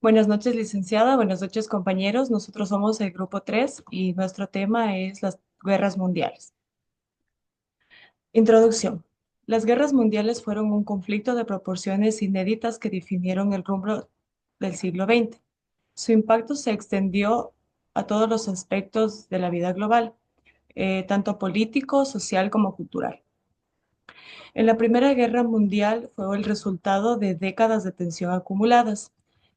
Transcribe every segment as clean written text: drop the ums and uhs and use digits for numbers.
Buenas noches, licenciada. Buenas noches, compañeros. Nosotros somos el grupo 3 y nuestro tema es las guerras mundiales. Introducción. Las guerras mundiales fueron un conflicto de proporciones inéditas que definieron el rumbo del siglo XX. Su impacto se extendió a todos los aspectos de la vida global, tanto político, social como cultural. En la Primera Guerra Mundial fue el resultado de décadas de tensión acumuladas,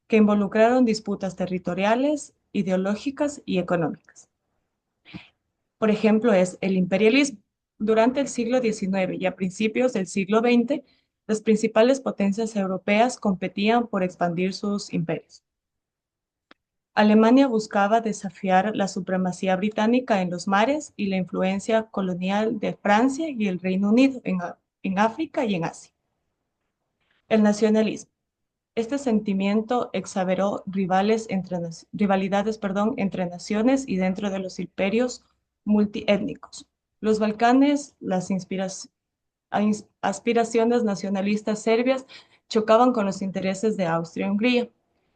que involucraron disputas territoriales, ideológicas y económicas. Por ejemplo, es el imperialismo. Durante el siglo XIX y a principios del siglo XX, las principales potencias europeas competían por expandir sus imperios. Alemania buscaba desafiar la supremacía británica en los mares y la influencia colonial de Francia y el Reino Unido en África y en Asia. El nacionalismo. Este sentimiento exageró rivalidades, entre naciones y dentro de los imperios multiétnicos. Los Balcanes, aspiraciones nacionalistas serbias chocaban con los intereses de Austria-Hungría.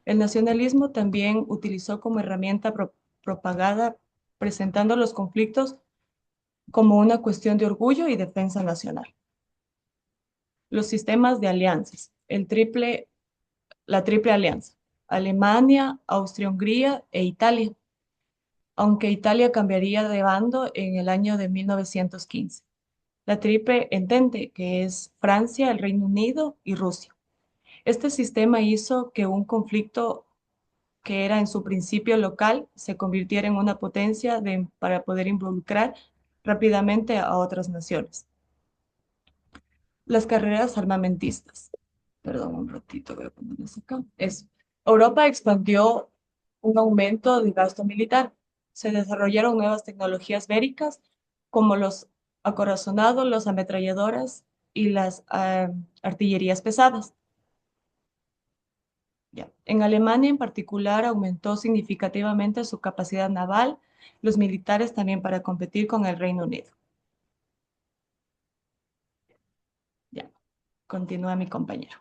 El nacionalismo también utilizó como herramienta propaganda, presentando los conflictos como una cuestión de orgullo y defensa nacional. Los sistemas de alianzas. La triple alianza, Alemania, Austria-Hungría e Italia, aunque Italia cambiaría de bando en el año de 1915. La triple entente, que es Francia, el Reino Unido y Rusia. Este sistema hizo que un conflicto que era en su principio local se convirtiera en una potencia para poder involucrar rápidamente a otras naciones. Las carreras armamentistas. Perdón, un ratito, voy a ponerles acá. Europa expandió un aumento del gasto militar. Se desarrollaron nuevas tecnologías bélicas como los acorazonados, las ametralladoras y las artillerías pesadas. Ya. En Alemania en particular aumentó significativamente su capacidad naval, los militares también para competir con el Reino Unido. Ya, continúa mi compañero.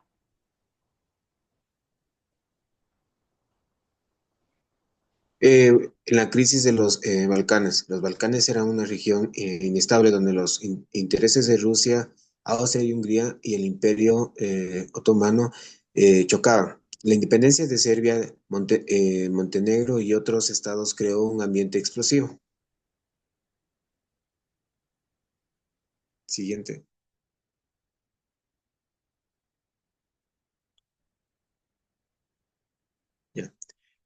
En la crisis de los Balcanes. Los Balcanes eran una región inestable donde los intereses de Rusia, Austria y Hungría y el Imperio Otomano chocaban. La independencia de Serbia, Montenegro y otros estados creó un ambiente explosivo. Siguiente. Ya.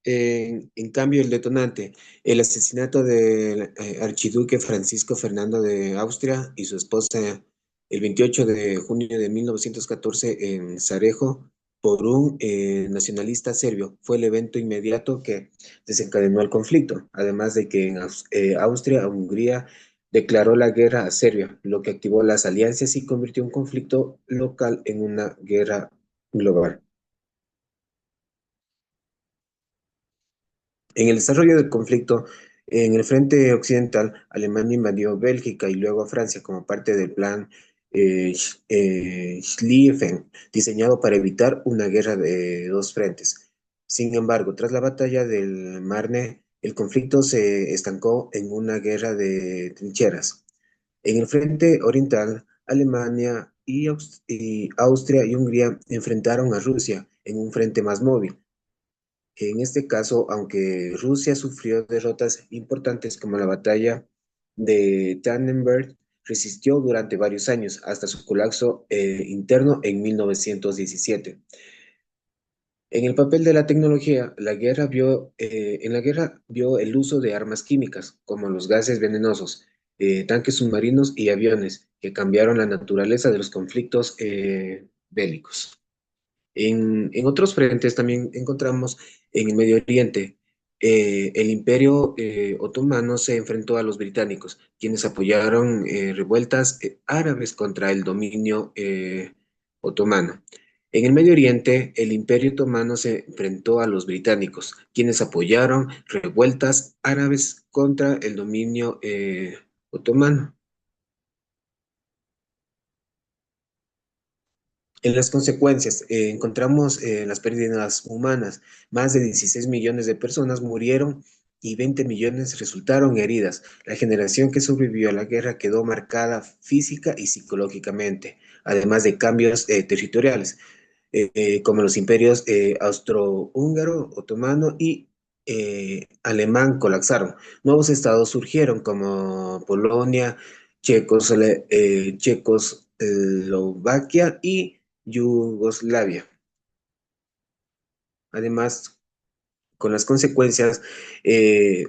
En cambio, el detonante, el asesinato del archiduque Francisco Fernando de Austria y su esposa el 28 de junio de 1914 en Sarajevo por un nacionalista serbio, fue el evento inmediato que desencadenó el conflicto, además de que en Austria-Hungría declaró la guerra a Serbia, lo que activó las alianzas y convirtió un conflicto local en una guerra global. En el desarrollo del conflicto, en el frente occidental, Alemania invadió Bélgica y luego a Francia como parte del plan Schlieffen, diseñado para evitar una guerra de dos frentes. Sin embargo, tras la batalla del Marne, el conflicto se estancó en una guerra de trincheras. En el frente oriental, Alemania y Austria y Hungría enfrentaron a Rusia en un frente más móvil. En este caso, aunque Rusia sufrió derrotas importantes como la batalla de Tannenberg, resistió durante varios años hasta su colapso interno en 1917. En el papel de la tecnología, en la guerra vio el uso de armas químicas como los gases venenosos, tanques submarinos y aviones, que cambiaron la naturaleza de los conflictos bélicos. En otros frentes también encontramos en el Medio Oriente, el Imperio Otomano se enfrentó a los británicos, quienes apoyaron revueltas árabes contra el dominio otomano. En el Medio Oriente, el Imperio Otomano se enfrentó a los británicos, quienes apoyaron revueltas árabes contra el dominio otomano. En las consecuencias, encontramos las pérdidas humanas. Más de 16 millones de personas murieron y 20 millones resultaron heridas. La generación que sobrevivió a la guerra quedó marcada física y psicológicamente, además de cambios territoriales, como los imperios austrohúngaro, otomano y alemán colapsaron. Nuevos estados surgieron como Polonia, Checoslovaquia y Yugoslavia. Además, con las consecuencias,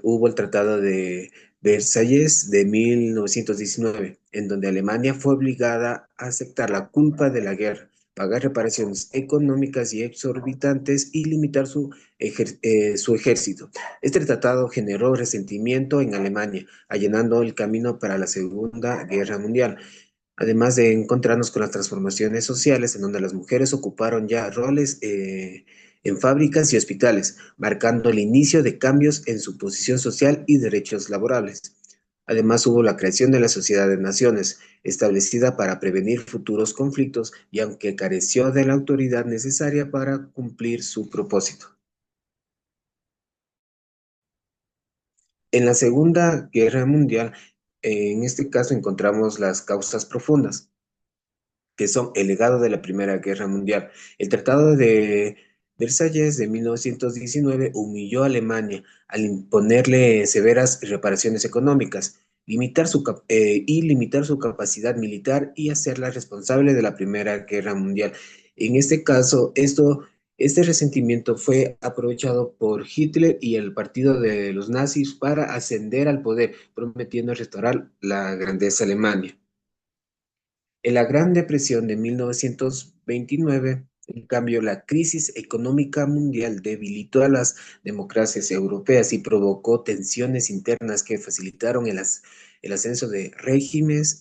hubo el Tratado de Versalles de 1919, en donde Alemania fue obligada a aceptar la culpa de la guerra, pagar reparaciones económicas y exorbitantes y limitar su ejército. Este tratado generó resentimiento en Alemania, allanando el camino para la Segunda Guerra Mundial. Además de encontrarnos con las transformaciones sociales en donde las mujeres ocuparon ya roles en fábricas y hospitales, marcando el inicio de cambios en su posición social y derechos laborables. Además hubo la creación de la Sociedad de Naciones, establecida para prevenir futuros conflictos y aunque careció de la autoridad necesaria para cumplir su propósito. En la Segunda Guerra Mundial, en este caso encontramos las causas profundas que son el legado de la Primera Guerra Mundial. El Tratado de Versalles de 1919 humilló a Alemania al imponerle severas reparaciones económicas, limitar su capacidad militar y hacerla responsable de la Primera Guerra Mundial. En este caso, este resentimiento fue aprovechado por Hitler y el partido de los nazis para ascender al poder, prometiendo restaurar la grandeza alemana. En la Gran Depresión de 1929, en cambio, la crisis económica mundial debilitó a las democracias europeas y provocó tensiones internas que facilitaron el ascenso de regímenes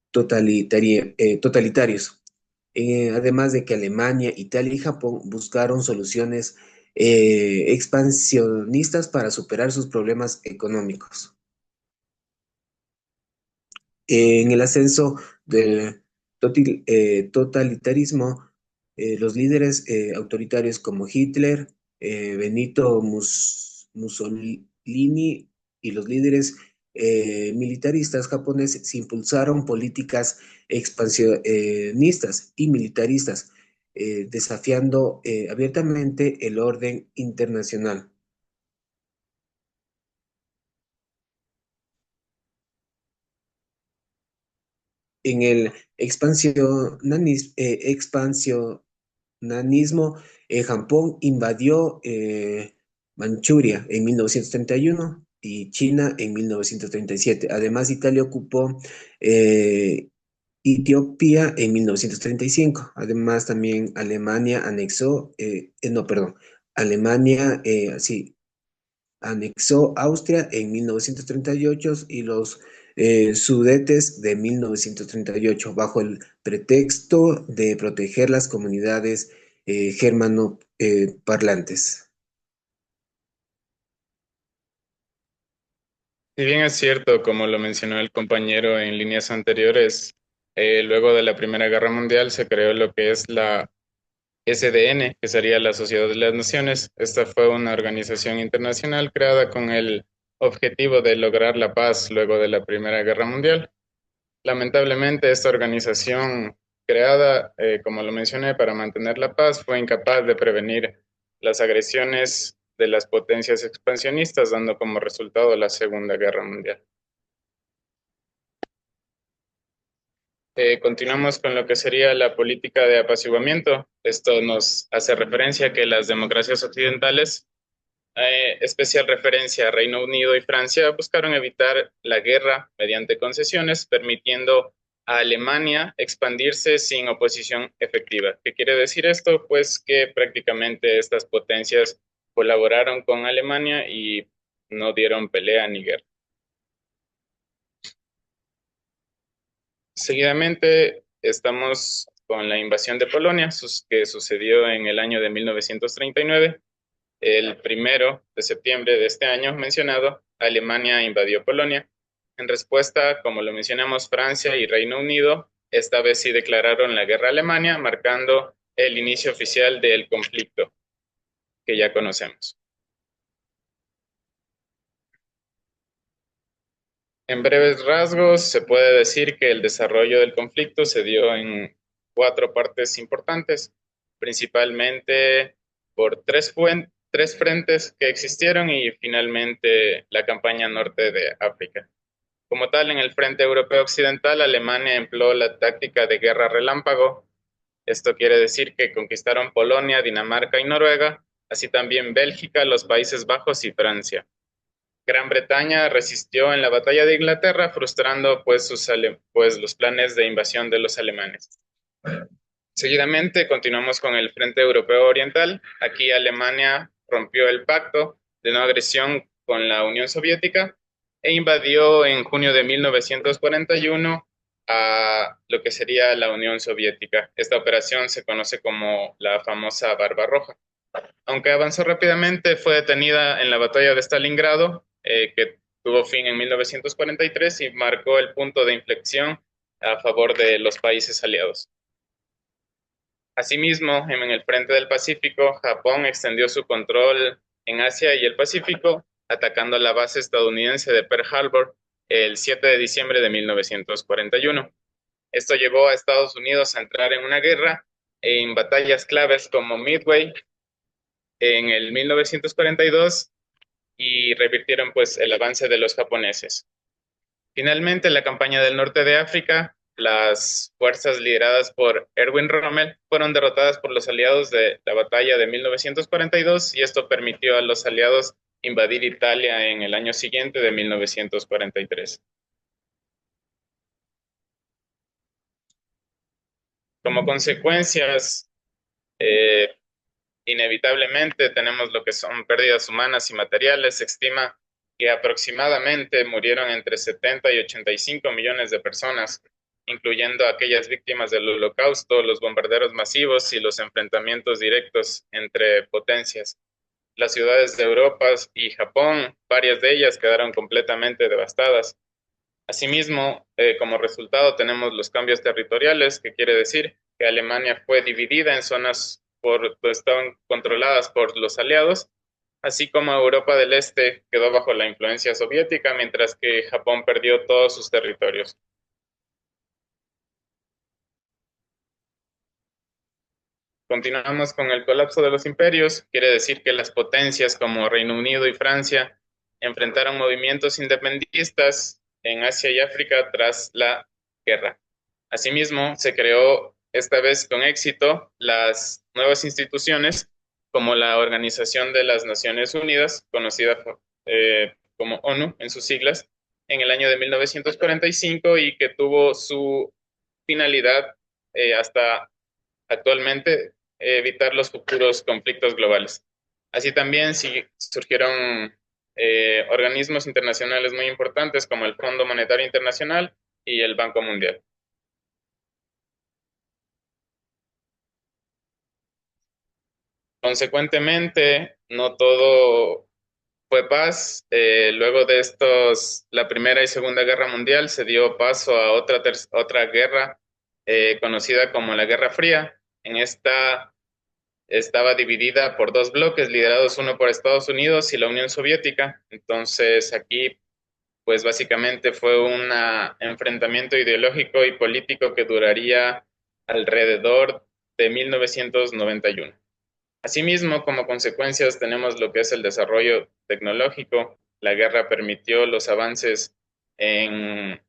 totalitarios. Además de que Alemania, Italia y Japón buscaron soluciones expansionistas para superar sus problemas económicos. En el ascenso del totalitarismo, los líderes autoritarios como Hitler, Benito Mussolini y los líderes militaristas japoneses impulsaron políticas expansionistas y militaristas, desafiando abiertamente el orden internacional. En el expansionismo, Japón invadió Manchuria en 1931 y China en 1937. Además, Italia ocupó eh, Etiopía en 1935. Además, también Alemania anexó, no, perdón, Alemania, sí, anexó Austria en 1938 y los Sudetes de 1938 bajo el pretexto de proteger las comunidades germano-parlantes. Si bien es cierto, como lo mencionó el compañero en líneas anteriores, luego de la Primera Guerra Mundial se creó lo que es la SDN, que sería la Sociedad de las Naciones. Esta fue una organización internacional creada con el objetivo de lograr la paz luego de la Primera Guerra Mundial. Lamentablemente, esta organización creada, como lo mencioné, para mantener la paz, fue incapaz de prevenir las agresiones de las potencias expansionistas, dando como resultado la Segunda Guerra Mundial. Continuamos con lo que sería la política de apaciguamiento. Esto nos hace referencia a que las democracias occidentales, especial referencia a Reino Unido y Francia, buscaron evitar la guerra mediante concesiones, permitiendo a Alemania expandirse sin oposición efectiva. ¿Qué quiere decir esto? Pues que prácticamente estas potencias colaboraron con Alemania y no dieron pelea ni guerra. Seguidamente estamos con la invasión de Polonia, que sucedió en el año de 1939. El 1 de septiembre de este año mencionado, Alemania invadió Polonia. En respuesta, como lo mencionamos, Francia y Reino Unido esta vez sí declararon la guerra a Alemania, marcando el inicio oficial del conflicto que ya conocemos. En breves rasgos, se puede decir que el desarrollo del conflicto se dio en 4 partes importantes, principalmente por tres frentes que existieron y finalmente la campaña norte de África. Como tal, en el frente europeo occidental, Alemania empleó la táctica de guerra relámpago. Esto quiere decir que conquistaron Polonia, Dinamarca y Noruega, así también Bélgica, los Países Bajos y Francia. Gran Bretaña resistió en la batalla de Inglaterra, frustrando pues los planes de invasión de los alemanes. Seguidamente continuamos con el Frente Europeo Oriental. Aquí Alemania rompió el pacto de no agresión con la Unión Soviética e invadió en junio de 1941 a lo que sería la Unión Soviética. Esta operación se conoce como la famosa Barbarroja. Aunque avanzó rápidamente, fue detenida en la batalla de Stalingrado, que tuvo fin en 1943 y marcó el punto de inflexión a favor de los países aliados. Asimismo, en el frente del Pacífico, Japón extendió su control en Asia y el Pacífico, atacando la base estadounidense de Pearl Harbor el 7 de diciembre de 1941. Esto llevó a Estados Unidos a entrar en una guerra en batallas claves como Midway en el 1942 y revirtieron pues el avance de los japoneses. Finalmente, en la campaña del norte de África, las fuerzas lideradas por Erwin Rommel fueron derrotadas por los aliados de la batalla de 1942 y esto permitió a los aliados invadir Italia en el año siguiente de 1943. Como consecuencias, inevitablemente tenemos lo que son pérdidas humanas y materiales. Se estima que aproximadamente murieron entre 70 y 85 millones de personas, incluyendo aquellas víctimas del Holocausto, los bombarderos masivos y los enfrentamientos directos entre potencias. Las ciudades de Europa y Japón, varias de ellas quedaron completamente devastadas. Asimismo, como resultado tenemos los cambios territoriales, que quiere decir que Alemania fue dividida en zonas estaban controladas por los aliados, así como Europa del Este quedó bajo la influencia soviética, mientras que Japón perdió todos sus territorios. Continuamos con el colapso de los imperios, quiere decir que las potencias como Reino Unido y Francia enfrentaron movimientos independentistas en Asia y África tras la guerra. Asimismo, se creó esta vez con éxito las nuevas instituciones como la Organización de las Naciones Unidas, conocida como ONU en sus siglas, en el año de 1945 y que tuvo su finalidad hasta actualmente evitar los futuros conflictos globales. Así también surgieron organismos internacionales muy importantes como el Fondo Monetario Internacional y el Banco Mundial. Consecuentemente, no todo fue paz. Luego de la Primera y Segunda Guerra Mundial se dio paso a otra guerra conocida como la Guerra Fría. En esta estaba dividida por 2 bloques, liderados uno por Estados Unidos y la Unión Soviética. Entonces aquí, pues básicamente fue un enfrentamiento ideológico y político que duraría alrededor de 1991. Asimismo, como consecuencias tenemos lo que es el desarrollo tecnológico. La guerra permitió los avances en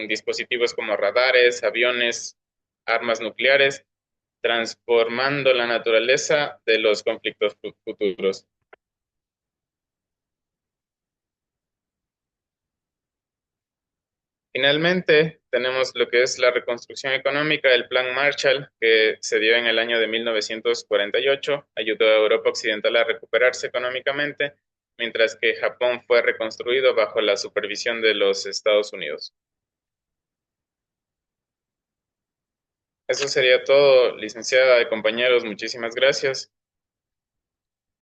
dispositivos como radares, aviones, armas nucleares, transformando la naturaleza de los conflictos futuros. Finalmente, tenemos lo que es la reconstrucción económica, el Plan Marshall, que se dio en el año de 1948, ayudó a Europa Occidental a recuperarse económicamente, mientras que Japón fue reconstruido bajo la supervisión de los Estados Unidos. Eso sería todo, licenciada y compañeros, muchísimas gracias.